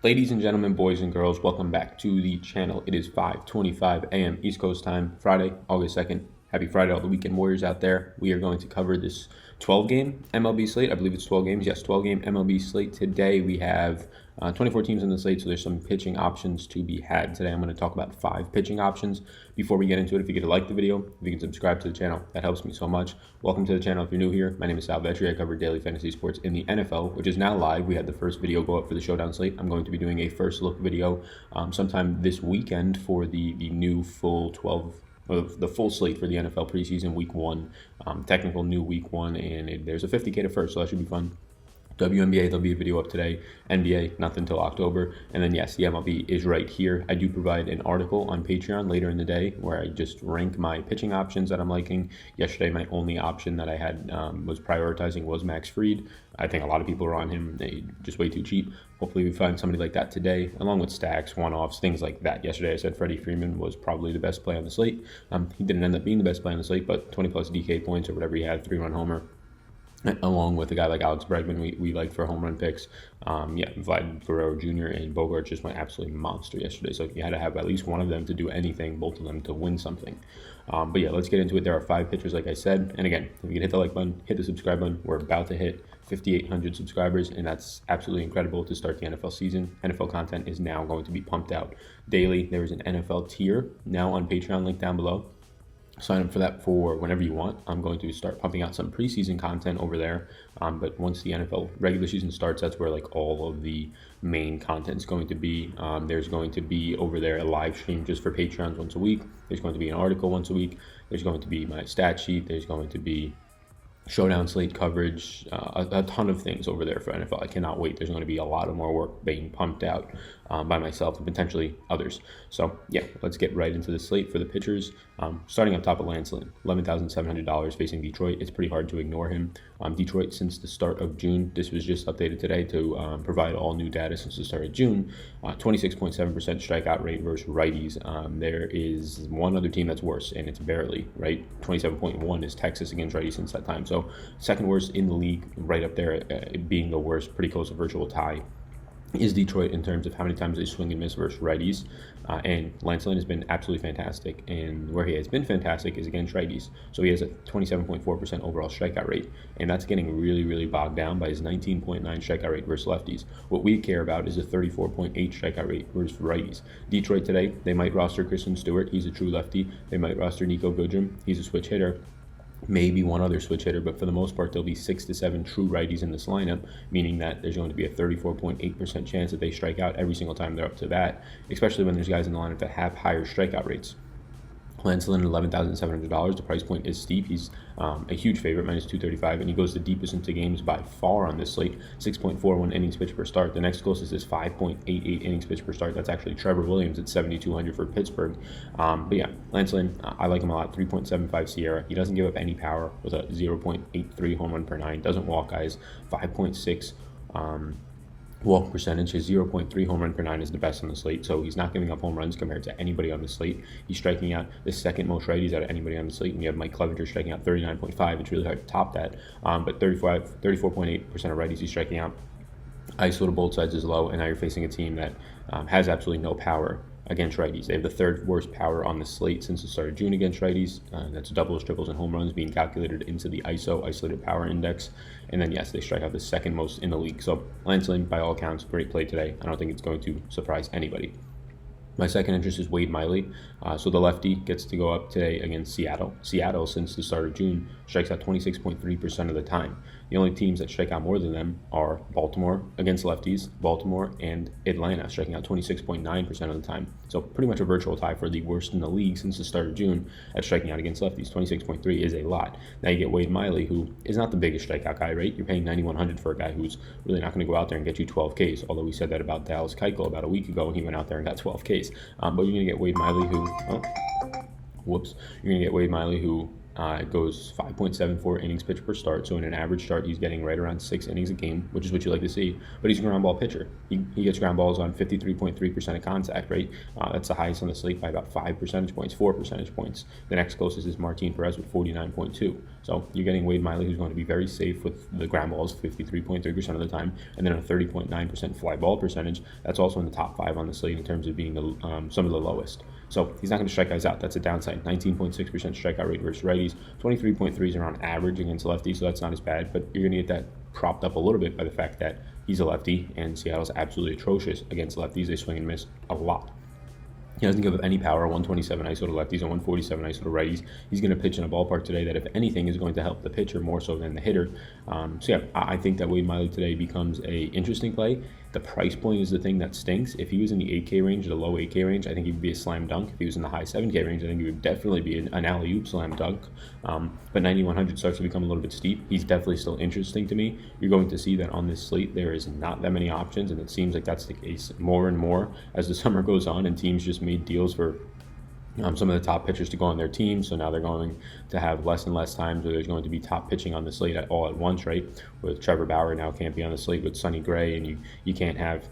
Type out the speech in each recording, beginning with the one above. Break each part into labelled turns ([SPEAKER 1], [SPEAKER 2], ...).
[SPEAKER 1] Ladies and gentlemen, boys and girls, welcome back to the channel. It is 5:25 a.m. East Coast time, Friday, August 2nd. Happy Friday, all the weekend warriors out there. We are going to cover this 12-game MLB slate. I believe it's 12 games. Yes, 12-game MLB slate. Today we have 24 teams in the slate, so there's some pitching options to be had. Today I'm going to talk about 5 pitching options. Before we get into it, if you could like the video, if you can subscribe to the channel, that helps me so much. Welcome to the channel if you're new here. My name is Mlb. I cover daily fantasy sports in the NFL, which is now live. We had the first video go up for the Showdown slate. I'm going to be doing a first look video sometime this weekend for the new full 12 of the full slate for the NFL preseason week 1, technical new week 1, and there's a 50K to first, so that should be fun. WNBA, there'll be a video up today. NBA, nothing until October. And then, yes, the MLB is right here. I do provide an article on Patreon later in the day where I just rank my pitching options that I'm liking. Yesterday, my only option that I had was prioritizing was Max Fried. I think a lot of people are on him. They just way too cheap. Hopefully we find somebody like that today, along with stacks, one-offs, things like that. Yesterday, I said Freddie Freeman was probably the best play on the slate. He didn't end up being the best play on the slate, but 20-plus DK points or whatever he had, 3-run homer, along with a guy like Alex Bregman, we like for home run picks. Vlad Guerrero Jr. and Bogart just went absolutely monster yesterday. So you had to have at least one of them to do anything, both of them to win something. But yeah, let's get into it. There are 5 pitchers, like I said. And again, if you can hit the like button, hit the subscribe button. We're about to hit 5,800 subscribers, and that's absolutely incredible to start the NFL season. NFL content is now going to be pumped out daily. There is an NFL tier now on Patreon, link down below. Sign up for that for whenever you want. I'm going to start pumping out some preseason content over there. But once the NFL regular season starts, that's where like all of the main content is going to be. There's going to be over there a live stream just for Patreons once a week. There's going to be an article once a week. There's going to be my stat sheet. There's going to be Showdown slate coverage, a ton of things over there for NFL. I cannot wait. There's going to be a lot of more work being pumped out by myself and potentially others. So yeah, let's get right into the slate for the pitchers. Starting up top of Lance Lynn, $11,700 facing Detroit. It's pretty hard to ignore him. Detroit, since the start of June, this was just updated today to provide all new data since the start of June, 26.7% strikeout rate versus righties. There is one other team that's worse, and it's barely, right? 27.1 is Texas against righties since that time. So second worst in the league, right up there, being the worst, pretty close to virtual tie, is Detroit in terms of how many times they swing and miss versus righties. And Lance Lynn has been absolutely fantastic. And where he has been fantastic is against righties. So he has a 27.4% overall strikeout rate. And that's getting really, really bogged down by his 19.9 strikeout rate versus lefties. What we care about is a 34.8 strikeout rate versus righties. Detroit today, they might roster Kristen Stewart. He's a true lefty. They might roster Nico Goodrum. He's a switch hitter. Maybe one other switch hitter, but for the most part, there'll be 6 to 7 true righties in this lineup, meaning that there's going to be a 34.8% chance that they strike out every single time they're up to bat, especially when there's guys in the lineup that have higher strikeout rates. Lance Lynn, $11,700. The price point is steep. He's a huge favorite, minus 235, and he goes the deepest into games by far on this slate, 6.41 innings pitched per start. The next closest is 5.88 innings pitched per start. That's actually Trevor Williams at 7,200 for Pittsburgh. But yeah, Lance Lynn, I like him a lot. 3.75 Sierra. He doesn't give up any power with a 0.83 home run per 9. Doesn't walk guys. 5.6 walk percentage. His 0.3 home run per 9 is the best on the slate, so he's not giving up home runs compared to anybody on the slate. He's striking out the second most righties out of anybody on the slate, and you have Mike Clevenger striking out 39.5. It's really hard to top that, but 34.8% of righties he's striking out. ISO to both sides is low, and now you're facing a team that has absolutely no power against righties. They have the 3rd worst power on the slate since the start of June against righties. That's doubles, triples, and home runs being calculated into the ISO, isolated power index. And then, yes, they strike out the 2nd most in the league. So Lance Lynn, by all accounts, great play today. I don't think it's going to surprise anybody. My second interest is Wade Miley. So the lefty gets to go up today against Seattle. Seattle, since the start of June, strikes out 26.3% of the time. The only teams that strike out more than them are Baltimore against lefties, Baltimore and Atlanta, striking out 26.9% of the time. So pretty much a virtual tie for the worst in the league since the start of June at striking out against lefties. 26.3 is a lot. Now you get Wade Miley, who is not the biggest strikeout guy, right? You're paying $9,100 for a guy who's really not going to go out there and get you 12 Ks, although we said that about Dallas Keuchel about a week ago, and he went out there and got 12 Ks. But you're going to get Wade Miley who, you're going to get Wade Miley who It goes 5.74 innings pitched per start. So in an average start, he's getting right around 6 innings a game, which is what you like to see. But he's a ground ball pitcher. He gets ground balls on 53.3% of contact, right? That's the highest on the slate by about 5 percentage points, 4 percentage points. The next closest is Martin Perez with 49.2. So you're getting Wade Miley, who's going to be very safe with the ground balls 53.3% of the time, and then a 30.9% fly ball percentage. That's also in the top 5 on the slate in terms of being some of the lowest. So he's not going to strike guys out. That's a downside. 19.6% strikeout rate versus righties. 23.3s are on average against lefties, so that's not as bad. But you're going to get that propped up a little bit by the fact that he's a lefty, and Seattle's absolutely atrocious against lefties. They swing and miss a lot. He doesn't give up any power, 127 ISO to lefties and 147 ISO to righties. He's going to pitch in a ballpark today that, if anything, is going to help the pitcher more so than the hitter. I think that Wade Miley today becomes a interesting play. The price point is the thing that stinks. If he was in the 8K range, the low 8K range, I think he would be a slam dunk. If he was in the high 7K range, I think he would definitely be an alley-oop slam dunk. But 9,100 starts to become a little bit steep. He's definitely still interesting to me. You're going to see that on this slate, there is not that many options, and it seems like that's the case more and more as the summer goes on, and teams just made deals for some of the top pitchers to go on their team. So now they're going to have less and less times where there's going to be top pitching on the slate all at once, right? With Trevor Bauer now can't be on the slate with Sonny Gray, and you can't have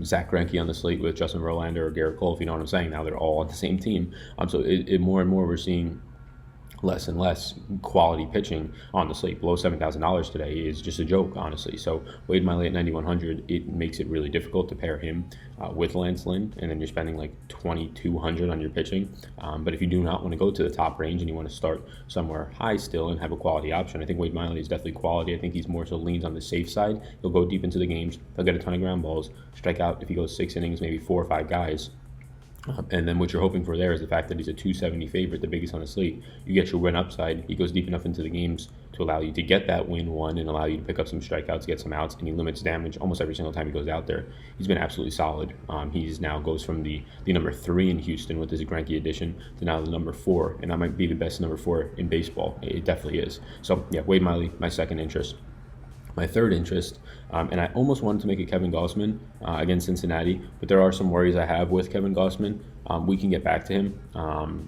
[SPEAKER 1] Zach Greinke on the slate with Justin Verlander or Garrett Cole, if you know what I'm saying. Now they're all on the same team. So more and more we're seeing less and less quality pitching on the slate. Below $7,000 today is just a joke, honestly. So Wade Miley at 9,100, it makes it really difficult to pair him with Lance Lynn, and then you're spending like $2,200 on your pitching. But if you do not want to go to the top range and you want to start somewhere high still and have a quality option, I think Wade Miley is definitely quality. I think he's more so leans on the safe side. He'll go deep into the games. He'll get a ton of ground balls, strike out if he goes 6 innings, maybe 4 or 5 guys. And then what you're hoping for there is the fact that he's a 270 favorite, the biggest on the slate. You get your win upside. He goes deep enough into the games to allow you to get that win one and allow you to pick up some strikeouts, get some outs, and he limits damage almost every single time he goes out there. He's been absolutely solid. He's now goes from the number 3 in Houston with his Greinke addition to now the number 4, and that might be the best number 4 in baseball. It definitely is. So yeah, Wade Miley, my second interest. My third interest, and I almost wanted to make it Kevin Gausman against Cincinnati, but there are some worries I have with Kevin Gausman. We can get back to him,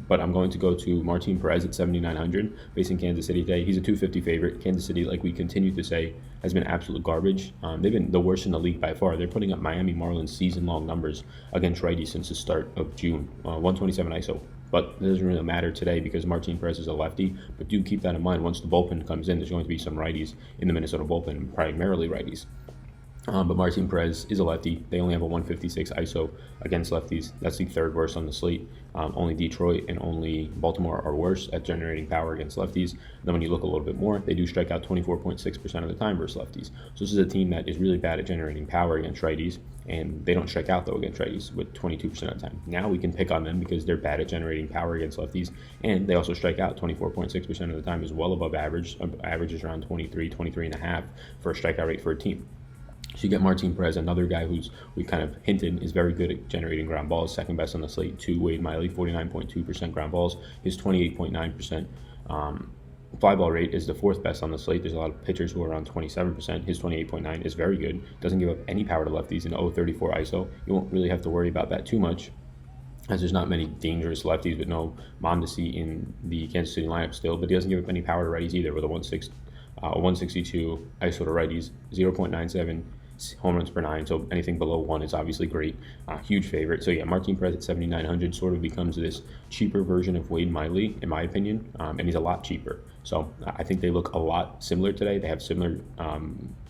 [SPEAKER 1] but I'm going to go to Martin Perez at 7,900, facing Kansas City today. He's a 250 favorite. Kansas City, like we continue to say, has been absolute garbage. They've been the worst in the league by far. They're putting up Miami Marlins season-long numbers against righties since the start of June, 127 ISO. But it doesn't really matter today because Martin Perez is a lefty. But do keep that in mind. Once the bullpen comes in, there's going to be some righties in the Minnesota bullpen, primarily righties. But Martin Perez is a lefty. They only have a 156 ISO against lefties. That's the third worst on the slate. Only Detroit and only Baltimore are worse at generating power against lefties. And then when you look a little bit more, they do strike out 24.6% of the time versus lefties. So this is a team that is really bad at generating power against righties, and they don't strike out, though, against righties with 22% of the time. Now we can pick on them because they're bad at generating power against lefties, and they also strike out 24.6% of the time, is well above average. Average is around 23.5 for a strikeout rate for a team. So you get Martin Perez, another guy who's we've kind of hinted is very good at generating ground balls, second best on the slate to Wade Miley, 49.2% ground balls. His 28.9% fly ball rate is the fourth best on the slate. There's a lot of pitchers who are around 27%. His 28.9 is very good. Doesn't give up any power to lefties in 0.34 ISO. You won't really have to worry about that too much, as there's not many dangerous lefties, but no Mondesi in the Kansas City lineup still. But he doesn't give up any power to righties either with a 162 ISO to righties, 0.97 home runs per 9, so anything below 1 is obviously great. Huge favorite. So yeah, Martin Perez at 7,900 sort of becomes this cheaper version of Wade Miley, in my opinion, and he's a lot cheaper. So I think they look a lot similar today. They have similar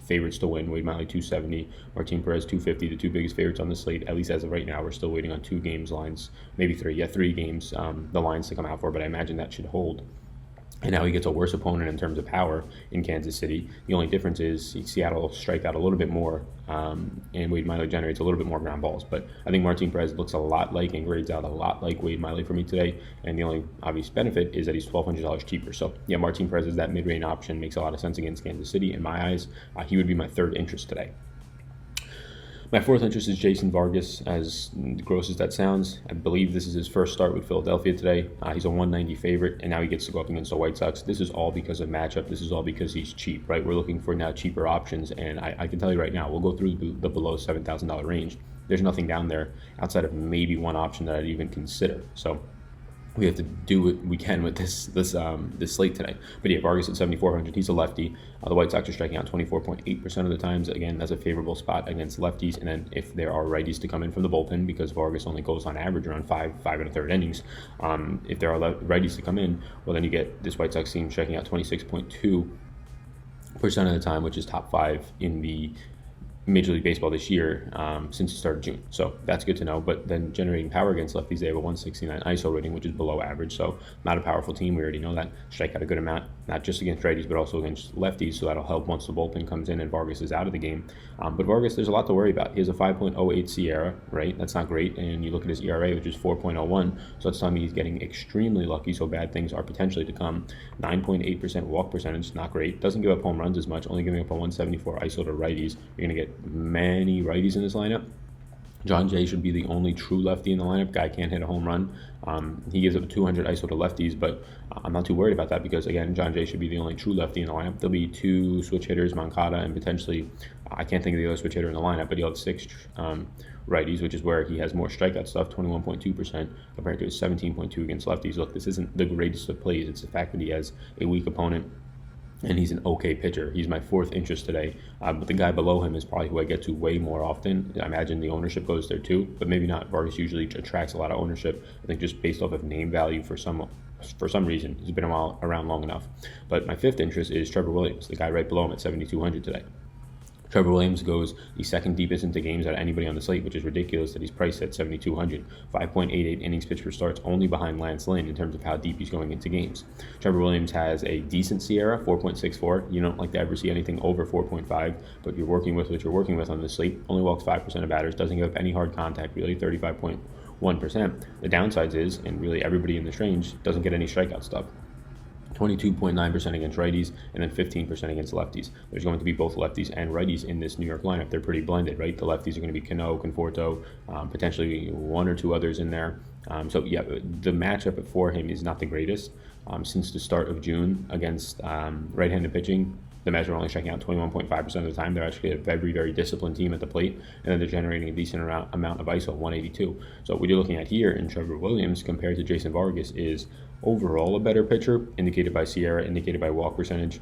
[SPEAKER 1] favorites to win. Wade Miley 270, Martin Perez 250, the two biggest favorites on the slate, at least as of right now. We're still waiting on 2 games lines, maybe 3. Yeah, 3 games, the lines to come out for, but I imagine that should hold. And now he gets a worse opponent in terms of power in Kansas City. The only difference is Seattle strike out a little bit more, and Wade Miley generates a little bit more ground balls. But I think Martin Perez looks a lot like and grades out a lot like Wade Miley for me today. And the only obvious benefit is that he's $1,200 cheaper. So yeah, Martin Perez is that mid-range option. Makes a lot of sense against Kansas City. In my eyes, he would be my third interest today. My fourth interest is Jason Vargas, as gross as that sounds. I believe this is his first start with Philadelphia today. He's a 190 favorite, and now he gets to go up against the White Sox. This is all because of matchup. This is all because he's cheap, right? We're looking for now cheaper options, and I can tell you right now, we'll go through the below $7,000 range. There's nothing down there outside of maybe one option that I'd even consider. So we have to do what we can with this slate today. But yeah, Vargas at 7,400. He's a lefty. The White Sox are striking out 24.8% of the times. Again, that's a favorable spot against lefties. And then if there are righties to come in from the bullpen, because Vargas only goes on average around five and a third innings, if there are righties to come in, well, then you get this White Sox team striking out 26.2% of the time, which is top 5 in the Major League Baseball this year since the start of June. So that's good to know. But then generating power against lefties, they have a 169 ISO rating, which is below average. So not a powerful team. We already know that. Strike out a good amount, not just against righties, but also against lefties. So that'll help once the bullpen comes in and Vargas is out of the game. But Vargas, there's a lot to worry about. He has a 5.08 SIERA, right? That's not great. And you look at his ERA, which is 4.01. So that's telling me he's getting extremely lucky. So bad things are potentially to come. 9.8% walk percentage, not great. Doesn't give up home runs as much, only giving up a 174 ISO to righties. You're going to get many righties in this lineup. John Jay should be the only true lefty in the lineup. Guy can't hit a home run. He gives up 200 ISO to lefties, but I'm not too worried about that because, again, John Jay should be the only true lefty in the lineup. There'll be 2 switch hitters, Moncada, and potentially, I can't think of the other switch hitter in the lineup, but he'll have 6 righties, which is where he has more strikeout stuff, 21.2% compared to his 17.2 against lefties. Look, this isn't the greatest of plays. It's the fact that he has a weak opponent and he's an okay pitcher. He's my 4th interest today, but the guy below him is probably who I get to way more often. I imagine the ownership goes there too, but maybe not. Vargas usually attracts a lot of ownership, I think just based off of name value for some reason. He's been around long enough. But my 5th interest is Trevor Williams, the guy right below him at 7,200 today. Trevor Williams goes the 2nd deepest into games out of anybody on the slate, which is ridiculous that he's priced at 7,200. 5.88 innings pitched per starts, only behind Lance Lynn in terms of how deep he's going into games. Trevor Williams has a decent SIERA, 4.64. You don't like to ever see anything over 4.5, but you're working with what you're working with on this slate. Only walks 5% of batters, doesn't give up any hard contact, really, 35.1%. The downsides is, and really everybody in this range doesn't get any strikeout stuff. 22.9% against righties, and then 15% against lefties. There's going to be both lefties and righties in this New York lineup. They're pretty blended, right? The lefties are going to be Cano, Conforto, potentially 1 or 2 others in there. So yeah, the matchup for him is not the greatest. Since the start of June against right-handed pitching, the Mets are only striking out 21.5% of the time. They're actually a very, very disciplined team at the plate, and then they're generating a decent amount of ISO, 182. So what you're looking at here in Trevor Williams compared to Jason Vargas is overall a better pitcher, indicated by SIERA, indicated by walk percentage,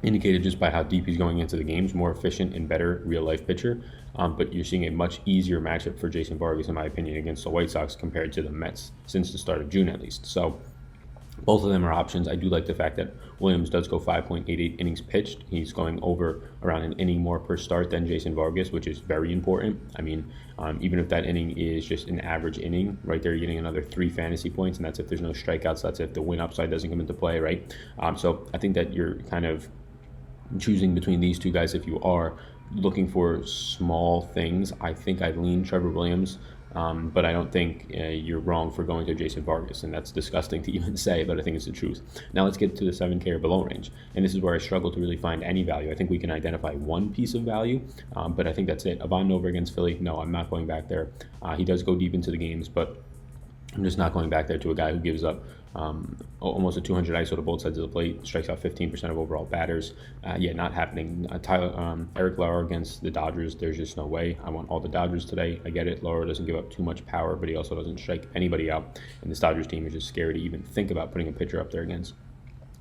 [SPEAKER 1] indicated just by how deep he's going into the games, more efficient and better real-life pitcher. But you're seeing a much easier matchup for Jason Vargas, in my opinion, against the White Sox compared to the Mets since the start of June, at least. So both of them are options. I do like the fact that Williams does go 5.88 innings pitched. He's going over around an inning more per start than Jason Vargas, which is very important. I mean, even if that inning is just an average inning, right there, you're getting another 3 fantasy points, and that's if there's no strikeouts. That's if the win upside doesn't come into play, right? So I think that you're kind of choosing between these 2 guys if you are looking for small things. I think I'd lean Trevor Williams. But I don't think you're wrong for going to Jason Vargas, and that's disgusting to even say, but I think it's the truth. Now let's get to the 7K or below range, and this is where I struggle to really find any value. I think we can identify one piece of value, but I think that's it. Ivan Nova against Philly, no, I'm not going back there. He does go deep into the games, but I'm just not going back there to a guy who gives up almost a 200 ISO to both sides of the plate, strikes out 15% of overall batters. Yeah, not happening. Eric Lauer against the Dodgers, there's just no way. I want all the Dodgers today. I get it. Lauer doesn't give up too much power, but he also doesn't strike anybody out. And this Dodgers team is just scary to even think about putting a pitcher up there against.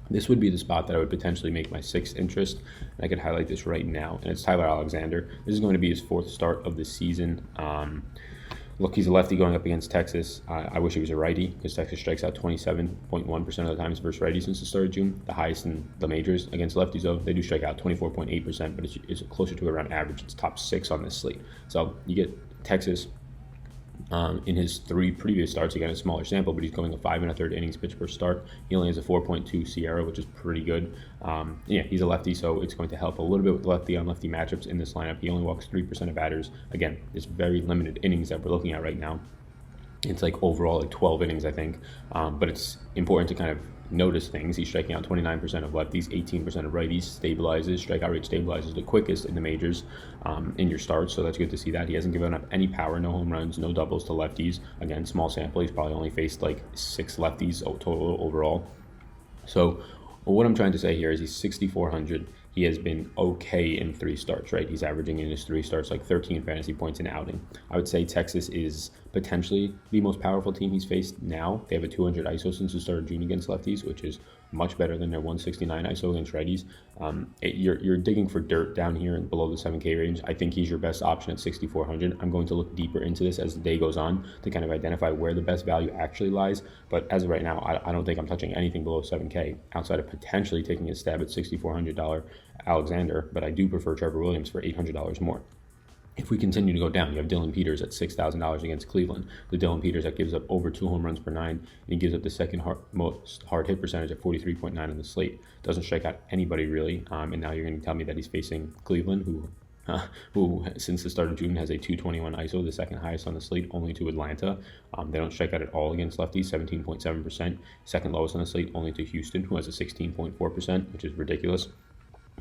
[SPEAKER 1] This would be the spot that I would potentially make my 6th interest, and I could highlight this right now, and it's Tyler Alexander. This is going to be his 4th start of the season. Look, he's a lefty going up against Texas. I wish he was a righty because Texas strikes out 27.1% of the times versus righties since the start of June. The highest in the majors against lefties, though. They do strike out 24.8%, but it's closer to around average. It's top 6 on this slate. So you get Texas in his 3 previous starts. Again, a smaller sample, but he's going a 5 1/3 innings pitch per start. He only has a 4.2 SIERA, which is pretty good. Yeah, he's a lefty, so it's going to help a little bit with lefty on lefty matchups in this lineup. He only walks 3% of batters. Again, it's very limited innings that we're looking at right now. It's like overall like 12 innings, I think. But it's important to kind of notice things. He's striking out 29% of lefties, 18% of righties, stabilizes. Strikeout rate stabilizes the quickest in the majors in your starts, so that's good to see that. He hasn't given up any power, no home runs, no doubles to lefties. Again, small sample. He's probably only faced like 6 lefties total overall. So what I'm trying to say here is he's 6,400. he has been okay in 3 starts, right? He's averaging in his 3 starts like 13 fantasy points an outing. I would say Texas is potentially the most powerful team he's faced now. They have a 200 ISO since the start of June against lefties, which is much better than their 169 ISO against righties. You're digging for dirt down here and below the 7K range. I think he's your best option at 6,400. I'm going to look deeper into this as the day goes on to kind of identify where the best value actually lies. But as of right now, I don't think I'm touching anything below 7K outside of potentially taking a stab at $6,400 Alexander. But I do prefer Trevor Williams for $800 more. If we continue to go down, you have Dylan Peters at $6,000 against Cleveland. The Dylan Peters that gives up over 2 home runs per 9, and he gives up the second most hard hit percentage at 43.9 on the slate. Doesn't strike out anybody really. And now you're going to tell me that he's facing Cleveland, who since the start of June has a 221 ISO, the second highest on the slate, only to Atlanta. They don't strike out at all against lefties, 17.7%. Second lowest on the slate, only to Houston, who has a 16.4%, which is ridiculous.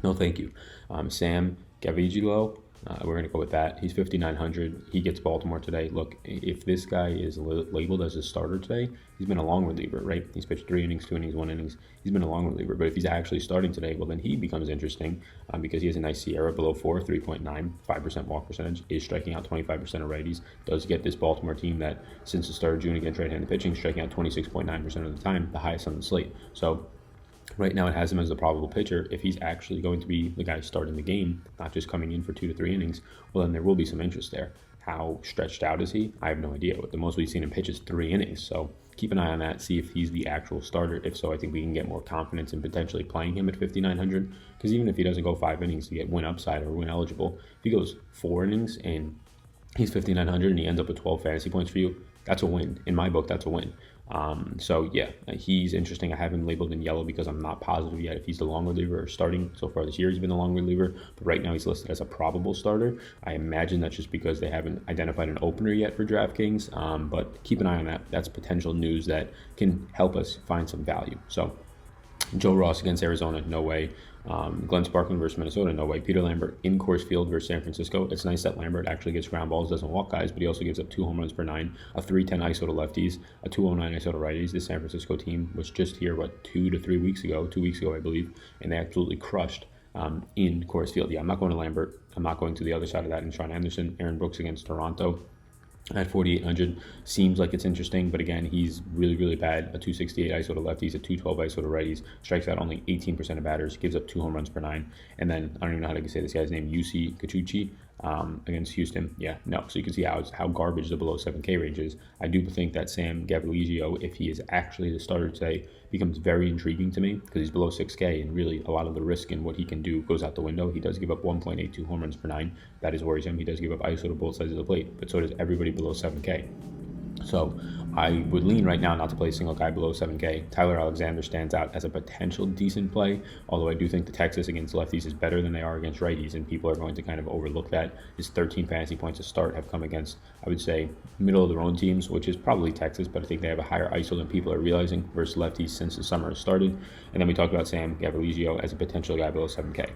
[SPEAKER 1] No, thank you. Sam Gavigilo. We're going to go with that. He's 5,900. He gets Baltimore today. Look, if this guy is labeled as a starter today, he's been a long reliever, right? He's pitched 3 innings, 2 innings, 1 innings. He's been a long reliever. But if he's actually starting today, well, then he becomes interesting because he has a nice Sierra below 4, 3.9, 5% walk percentage, is striking out 25% of righties. Does get this Baltimore team that since the start of June against right-handed pitching, striking out 26.9% of the time, the highest on the slate. So right now it has him as the probable pitcher. If he's actually going to be the guy starting the game, not just coming in for 2 to 3 innings, well, then there will be some interest there. How stretched out is he? I have no idea. But the most we've seen him pitch is 3 innings. So keep an eye on that, see if he's the actual starter. If so, I think we can get more confidence in potentially playing him at 5,900. Because even if he doesn't go 5 innings to get win upside or win eligible, if he goes 4 innings and he's 5,900 and he ends up with 12 fantasy points for you, that's a win. In my book, that's a win. So yeah, he's interesting. I have him labeled in yellow because I'm not positive yet if he's the long reliever or starting. So far this year he's been the long reliever, but right now he's listed as a probable starter. I imagine that's just because they haven't identified an opener yet for DraftKings, but keep an eye on that. That's potential news that can help us find some value. So Joe Ross against Arizona, no way. Glenn Sparkman versus Minnesota, no way. Peter Lambert in Coors Field versus San Francisco. It's nice that Lambert actually gets ground balls, doesn't walk guys, but he also gives up 2 home runs per 9, a 310 ISO to lefties, a 209 ISO to righties. The San Francisco team was just here, 2 to 3 weeks ago, 2 weeks ago, I believe, and they absolutely crushed in Coors Field. Yeah, I'm not going to Lambert. I'm not going to the other side of that in Sean Henderson. Aaron Brooks against Toronto at 4,800 seems like it's interesting, but again, he's really, really bad. A 268 ISO to lefties, a 212 ISO to righties, strikes out only 18% of batters, gives up 2 home runs per 9. And then I don't even know how to say this guy's name, UC Kachuchi against Houston. Yeah, no. So you can see how garbage the below 7K range is. I do think that Sam Gavilegio, if he is actually the starter today, becomes very intriguing to me because he's below 6K, and really a lot of the risk in what he can do goes out the window. He does give up 1.82 home runs per 9. That is worrisome. He does give up ISO to both sides of the plate, but so does everybody below 7K. So I would lean right now not to play a single guy below 7K. Tyler Alexander stands out as a potential decent play, although I do think the Texas against lefties is better than they are against righties, and people are going to kind of overlook that. His 13 fantasy points to start have come against, I would say, middle of the road teams, which is probably Texas, but I think they have a higher ISO than people are realizing versus lefties since the summer has started. And then we talked about Sam Gavilegio as a potential guy below 7K.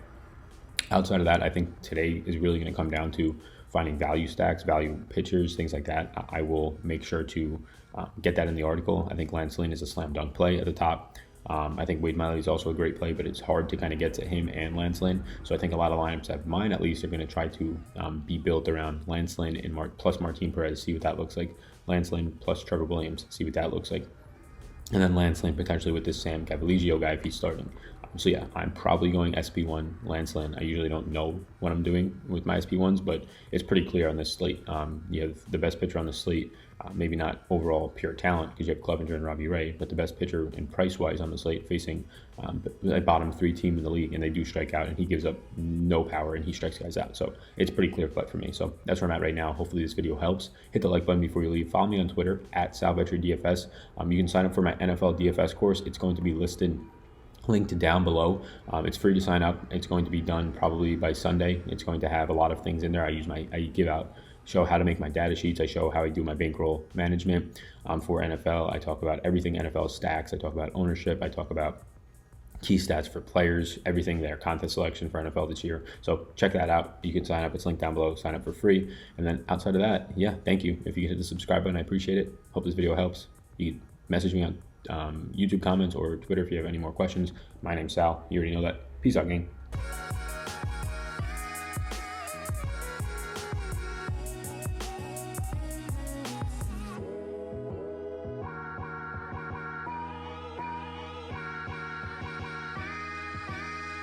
[SPEAKER 1] Outside of that, I think today is really going to come down to finding value stacks, value pitchers, things like that. I will make sure to get that in the article. I think Lance Lynn is a slam dunk play at the top. I think Wade Miley is also a great play, but it's hard to kind of get to him and Lance Lynn. So I think a lot of lineups, of mine at least, are going to try to be built around Lance Lynn and plus Martin Perez, see what that looks like. Lance Lynn plus Trevor Williams, see what that looks like. And then Lance Lynn potentially with this Sam Gavilegio guy if he's starting. So yeah, I'm probably going SP1 Lance Lynn. I usually don't know what I'm doing with my SP1s, but it's pretty clear on this slate. You have the best pitcher on the slate, maybe not overall pure talent because you have Clevenger and Robbie Ray, but the best pitcher in price-wise on the slate facing a bottom 3 team in the league, and they do strike out, and he gives up no power, and he strikes guys out. So it's pretty clear-cut for me. So that's where I'm at right now. Hopefully this video helps. Hit the like button before you leave. Follow me on Twitter at SalVetcherDFS. You can sign up for my NFL DFS course. It's going to be listed, linked down below. It's free to sign up. It's going to be done probably by Sunday. It's going to have a lot of things in there. I show how to make my data sheets. I show how I do my bankroll management for NFL. I talk about everything NFL stacks. I talk about ownership. I talk about key stats for players, everything there, content selection for NFL this year. So check that out. You can sign up. It's linked down below. Sign up for free. And then outside of that, yeah, thank you. If you hit the subscribe button, I appreciate it. Hope this video helps. You can message me on YouTube comments or Twitter if you have any more questions. My name's Sal. You already know that. Peace out, gang.